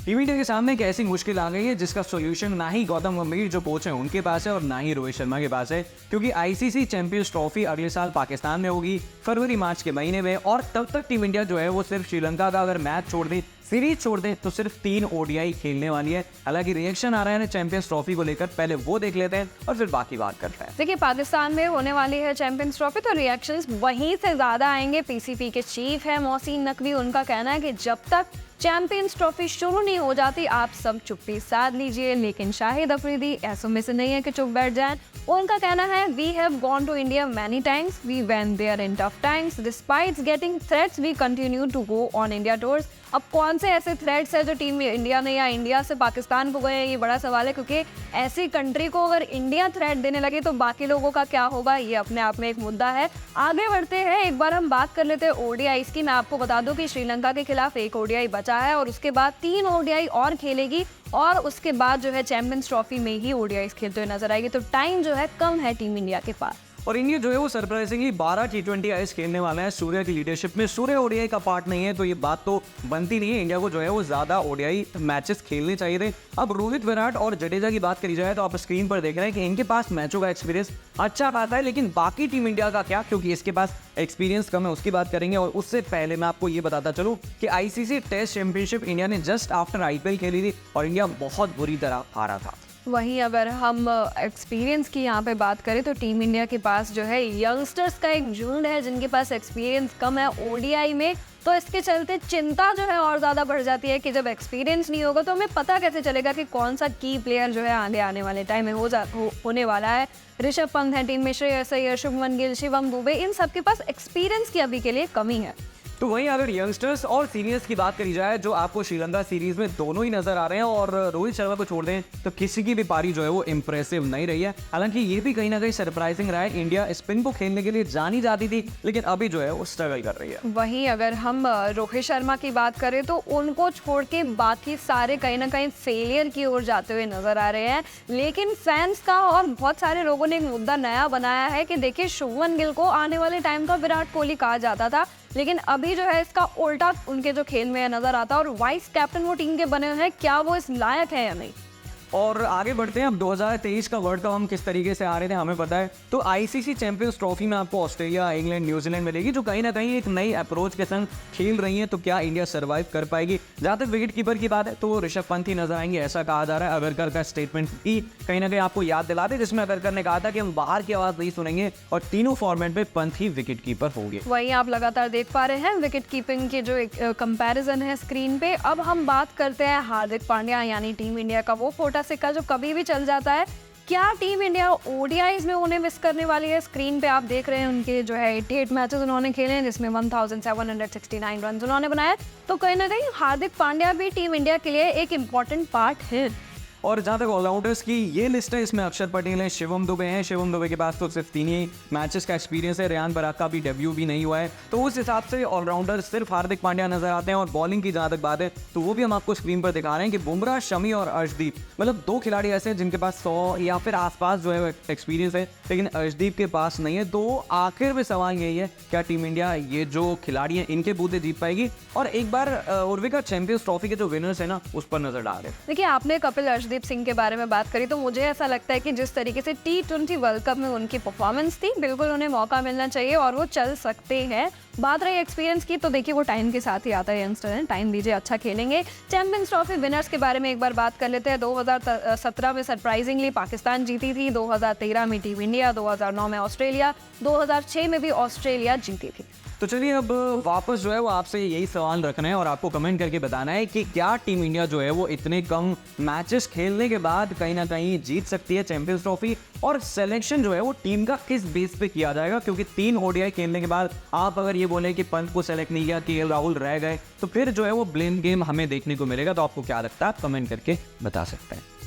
Team India के सामने एक ऐसी मुश्किल आ गई है जिसका सॉल्यूशन ना ही गौतम गंभीर जो कोच है उनके पास है और ना ही रोहित शर्मा के पास है, क्योंकि आईसीसी चैंपियंस ट्रॉफी अगले साल पाकिस्तान में होगी फरवरी मार्च के महीने में। और तब तक टीम इंडिया जो है वो सिर्फ श्रीलंका का अगर मैच छोड़ दे, सीरीज छोड़ दे, तो सिर्फ 3 ओडीआई खेलने वाली है। हालांकि रिएक्शन आ रहा है चैंपियंस ट्रॉफी को लेकर, पहले वो देख लेते हैं और फिर बाकी बात करते हैं। देखिए, पाकिस्तान में होने वाली है चैंपियंस ट्रॉफी, तो रिएक्शंस वहीं से ज्यादा आएंगे। पीसीपी के चीफ है मोहसिन नकवी, उनका कहना है कि जब तक चैंपियंस ट्रॉफी शुरू नहीं हो जाती आप सब चुप्पी साध लीजिए। लेकिन शाहिद अफरीदी ऐसों में से नहीं है कि चुप बैठ जाएं। उनका कहना है we have gone to India many times, we when there in tough times, despite getting threats we continue to go on India tours. अब कौन से ऐसे थ्रेट्स है जो टीम इंडिया ने या इंडिया से पाकिस्तान को गए, ये बड़ा सवाल है, क्योंकि ऐसी कंट्री को अगर इंडिया थ्रेट देने लगे तो बाकी लोगों का क्या होगा, ये अपने आप में एक मुद्दा है। आगे बढ़ते हैं, एक बार हम बात कर लेते हैं ओडीआईज की। मैं आपको बता दूं कि श्रीलंका के खिलाफ 1 ओडीआई बचा है और उसके बाद 3 ओडीआई और खेलेगी और उसके बाद जो है चैंपियंस ट्रॉफी में ही ओडीआई खेलते हुए नजर आएगी। तो टाइम जो है कम है टीम इंडिया के पास। और इंडिया जो है वो सरप्राइजिंगली 12 T20 आईज खेलने वाला है सूर्य की लीडरशिप में। सूर्य ओडीआई का पार्ट नहीं है तो ये बात तो बनती नहीं है। इंडिया को जो है वो ज़्यादा ओडीआई मैचेस खेलने चाहिए थे। अब रोहित, विराट और जडेजा की बात करी जाए तो आप स्क्रीन पर देख रहे हैं कि इनके पास मैचों का एक्सपीरियंस अच्छा खाता है, लेकिन बाकी टीम इंडिया का क्या, क्योंकि इसके पास एक्सपीरियंस कम है, उसकी बात करेंगे। और उससे पहले मैं आपको ये बताता चलूँ कि आईसीसी टेस्ट चैंपियनशिप इंडिया ने जस्ट आफ्टर आईपीएल खेली थी और इंडिया बहुत बुरी तरह हारा था। वहीं अगर हम एक्सपीरियंस की यहाँ पे बात करें तो टीम इंडिया के पास जो है यंगस्टर्स का एक झुंड है जिनके पास एक्सपीरियंस कम है ओडीआई में। तो इसके चलते चिंता जो है और ज़्यादा बढ़ जाती है कि जब एक्सपीरियंस नहीं होगा तो हमें पता कैसे चलेगा कि कौन सा की प्लेयर जो है आगे आने वाले टाइम में होने वाला है। ऋषभ पंत है टीम में, श्रेयस अय्यर, शुभमन गिल, शिवम दुबे, इन सबके पास एक्सपीरियंस की अभी के लिए कमी है। तो वहीं अगर यंगस्टर्स और सीनियर्स की बात करी जाए जो आपको श्रीलंका सीरीज में दोनों ही नजर आ रहे हैं, और रोहित शर्मा को छोड़ दें तो किसी की भी पारी जो है वो इंप्रेसिव नहीं रही है। हालांकि ये भी कहीं ना कहीं सरप्राइजिंग रहा है, इंडिया स्पिन को खेलने के लिए जानी जाती थी लेकिन अभी जो है वो स्ट्रगल कर रही है। वहीं अगर हम रोहित शर्मा की बात करें तो उनको छोड़ के बाकी सारे कहीं ना कहीं फेलियर की ओर जाते हुए नजर आ रहे हैं। लेकिन फैंस का और बहुत सारे लोगों ने एक मुद्दा नया बनाया है कि देखिए, शुभमन गिल को आने वाले टाइम का विराट कोहली कहा जाता था, लेकिन अभी जो है इसका उल्टा उनके जो खेल में नजर आता है। और वाइस कैप्टन वो टीम के बने हुए हैं, क्या वो इस लायक है या नहीं। और आगे बढ़ते हैं, अब 2023 का वर्ल्ड कप हम किस तरीके से आ रहे थे हमें पता है। तो आईसीसी चैंपियंस ट्रॉफी में आपको ऑस्ट्रेलिया, इंग्लैंड, न्यूजीलैंड मिलेगी जो कहीं ना कहीं एक नई अप्रोच के संग खेल रही हैं। तो क्या इंडिया सर्वाइव कर पाएगी? जहाँ तक विकेट कीपर की बात है तो ऋषभ पंत ही नजर आएंगे, ऐसा कहा जा रहा है। अगरकर का स्टेटमेंट भी कहीं ना कहीं आपको याद दिलाते, जिसमें अगरकर ने कहा था कि हम बाहर की आवाज़ नहीं सुनेंगे और तीनों फॉर्मेट में पंत ही विकेट कीपर होंगे। वही आप लगातार देख पा रहे हैं विकेट कीपिंग के जो एक कंपैरिजन है स्क्रीन पे। अब हम बात करते हैं हार्दिक पांड्या यानी टीम इंडिया का वो खोटा सिक्का जो कभी भी चल जाता है। क्या टीम इंडिया ओडीआईज में उन्हें मिस करने वाली है? स्क्रीन पे आप देख रहे हैं उनके जो है 88 मैचेस उन्होंने खेले हैं जिसमें 1769 रन उन्होंने बनाए। तो कहीं ना कहीं हार्दिक पांड्या भी टीम इंडिया के लिए एक इम्पॉर्टेंट पार्ट है। और जहाँ तक ऑलराउंडर्स की ये लिस्ट है, इसमें अक्षर पटेल है, शिवम दुबे हैं। शिवम दुबे के पास तो सिर्फ 3 ही मैचेस का एक्सपीरियंस है, रेयान पराग का भी डेब्यू भी नहीं हुआ है। तो उस हिसाब से ऑलराउंडर सिर्फ हार्दिक पांड्या नजर आते हैं। और बॉलिंग की जहाँ तक बात है तो वो भी हम आपको स्क्रीन पर दिखा रहे हैं कि बुमराह, शमी और अर्शदीप, मतलब 2 खिलाड़ी ऐसे हैं जिनके पास 100 या फिर आसपास जो है एक्सपीरियंस है, लेकिन अर्शदीप के पास नहीं है। तो आखिर में सवाल यही है, क्या टीम इंडिया ये जो खिलाड़ी हैं इनके बूते जीत पाएगी? और एक बार उर्विका चैंपियंस ट्रॉफी के जो विनर्स है ना उस पर नजर डाल रहे हैं। देखिए, आपने कपिल अर्शदीप सिंह के बारे में बात करी तो मुझे ऐसा लगता है कि जिस तरीके से T20 वर्ल्ड कप में उनकी परफॉर्मेंस थी, बिल्कुल उन्हें मौका मिलना चाहिए और वो चल सकते हैं। बात रही एक्सपीरियंस की तो देखिए वो टाइम के साथ ही आता है, यंगस्टर हैं, टाइम दीजिए, अच्छा खेलेंगे। चैंपियंस ट्रॉफी विनर्स के बारे में एक बार बात कर लेते हैं। 2017 में सरप्राइजिंगली पाकिस्तान जीती थी, 2013 में टीम इंडिया, 2009 में ऑस्ट्रेलिया, 2006 में भी ऑस्ट्रेलिया जीती थी। तो चलिए अब वापस जो है वो आपसे यही सवाल रखना है और आपको कमेंट करके बताना है कि क्या टीम इंडिया जो है वो इतने कम मैचेस खेलने के बाद कहीं ना कहीं जीत सकती है चैंपियंस ट्रॉफी, और सिलेक्शन जो है वो टीम का किस बेस पे किया जाएगा? क्योंकि 3 ओडीआई खेलने के बाद आप अगर ये बोले कि पंत को सेलेक्ट नहीं किया, केएल राहुल रह गए, तो फिर जो है वो ब्लेम गेम हमें देखने को मिलेगा। तो आपको क्या लगता है, आप कमेंट करके बता सकते हैं।